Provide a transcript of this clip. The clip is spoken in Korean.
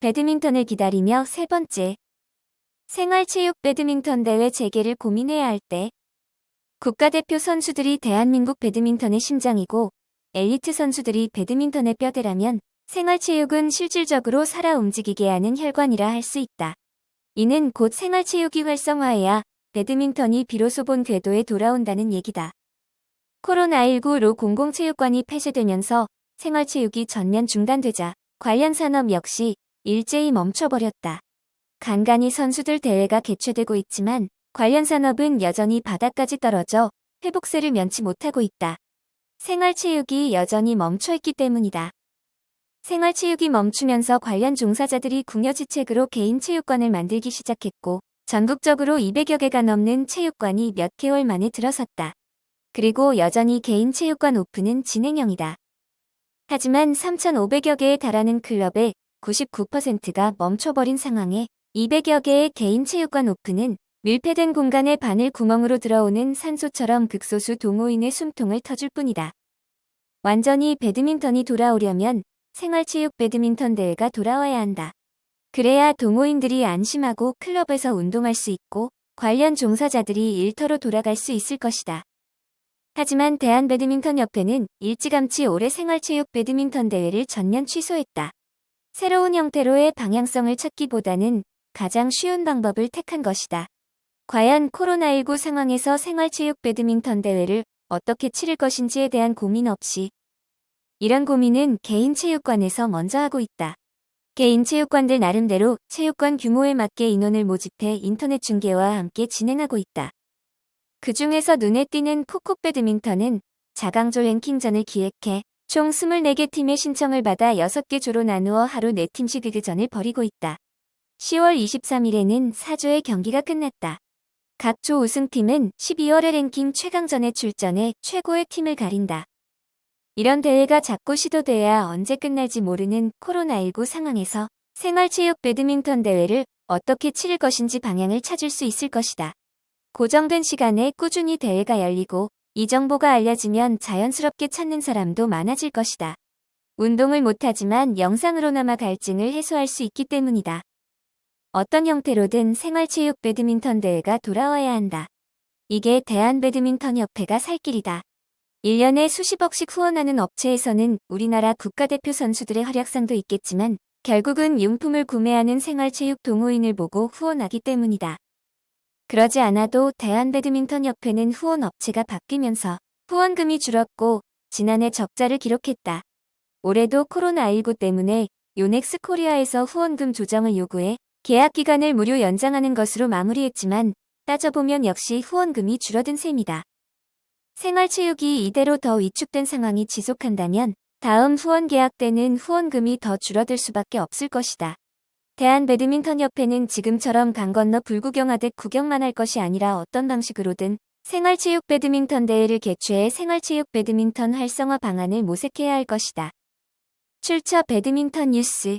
배드민턴을 기다리며 세 번째, 생활체육 배드민턴 대회 재개를 고민해야 할 때, 국가대표 선수들이 대한민국 배드민턴의 심장이고 엘리트 선수들이 배드민턴의 뼈대라면 생활체육은 실질적으로 살아 움직이게 하는 혈관이라 할 수 있다. 이는 곧 생활체육이 활성화해야 배드민턴이 비로소 본 궤도에 돌아온다는 얘기다. 코로나19로 공공체육관이 폐쇄되면서 생활체육이 전면 중단되자 관련 산업 역시 일제히 멈춰버렸다. 간간히 선수들 대회가 개최되고 있지만 관련 산업은 여전히 바닥까지 떨어져 회복세를 면치 못하고 있다. 생활체육이 여전히 멈춰있기 때문이다. 생활체육이 멈추면서 관련 종사자들이 궁여지책으로 개인체육관을 만들기 시작했고 전국적으로 200여 개가 넘는 체육관이 몇 개월 만에 들어섰다. 그리고 여전히 개인체육관 오픈은 진행형이다. 하지만 3,500여 개에 달하는 클럽의 99%가 멈춰버린 상황에 200여 개의 개인체육관 오픈은 밀폐된 공간에 바늘 구멍으로 들어오는 산소처럼 극소수 동호인의 숨통을 터줄 뿐이다. 완전히 배드민턴이 돌아오려면 생활체육 배드민턴 대회가 돌아와야 한다. 그래야 동호인들이 안심하고 클럽에서 운동할 수 있고 관련 종사자들이 일터로 돌아갈 수 있을 것이다. 하지만 대한배드민턴협회는 일찌감치 올해 생활체육 배드민턴 대회를 전면 취소했다. 새로운 형태로의 방향성을 찾기보다는 가장 쉬운 방법을 택한 것이다. 과연 코로나19 상황에서 생활체육 배드민턴 대회를 어떻게 치를 것인지에 대한 고민 없이 이런 고민은 개인 체육관에서 먼저 하고 있다. 개인 체육관들 나름대로 체육관 규모에 맞게 인원을 모집해 인터넷 중계와 함께 진행하고 있다. 그 중에서 눈에 띄는 코콕 배드민턴은 자강조 랭킹전을 기획해 총 24개 팀의 신청을 받아 6개 조로 나누어 하루 4팀씩 리그전을 벌이고 있다. 10월 23일에는 4조의 경기가 끝났다. 각 조 우승팀은 12월에 랭킹 최강전에 출전해 최고의 팀을 가린다. 이런 대회가 자꾸 시도돼야 언제 끝날지 모르는 코로나19 상황에서 생활체육 배드민턴 대회를 어떻게 치를 것인지 방향을 찾을 수 있을 것이다. 고정된 시간에 꾸준히 대회가 열리고 이 정보가 알려지면 자연스럽게 찾는 사람도 많아질 것이다. 운동을 못하지만 영상으로나마 갈증을 해소할 수 있기 때문이다. 어떤 형태로든 생활체육 배드민턴 대회가 돌아와야 한다. 이게 대한배드민턴협회가 살 길이다. 1년에 수십억씩 후원하는 업체에서는 우리나라 국가대표 선수들의 활약상도 있겠지만 결국은 용품을 구매하는 생활체육 동호인을 보고 후원하기 때문이다. 그러지 않아도 대한배드민턴협회는 후원 업체가 바뀌면서 후원금이 줄었고 지난해 적자를 기록했다. 올해도 코로나19 때문에 요넥스 코리아에서 후원금 조정을 요구해 계약 기간을 무료 연장하는 것으로 마무리했지만 따져보면 역시 후원금이 줄어든 셈이다. 생활체육이 이대로 더 위축된 상황이 지속한다면 다음 후원 계약 때는 후원금이 더 줄어들 수밖에 없을 것이다. 대한배드민턴협회는 지금처럼 강 건너 불구경하듯 구경만 할 것이 아니라 어떤 방식으로든 생활체육 배드민턴 대회를 개최해 생활체육 배드민턴 활성화 방안을 모색해야 할 것이다. 출처 배드민턴 뉴스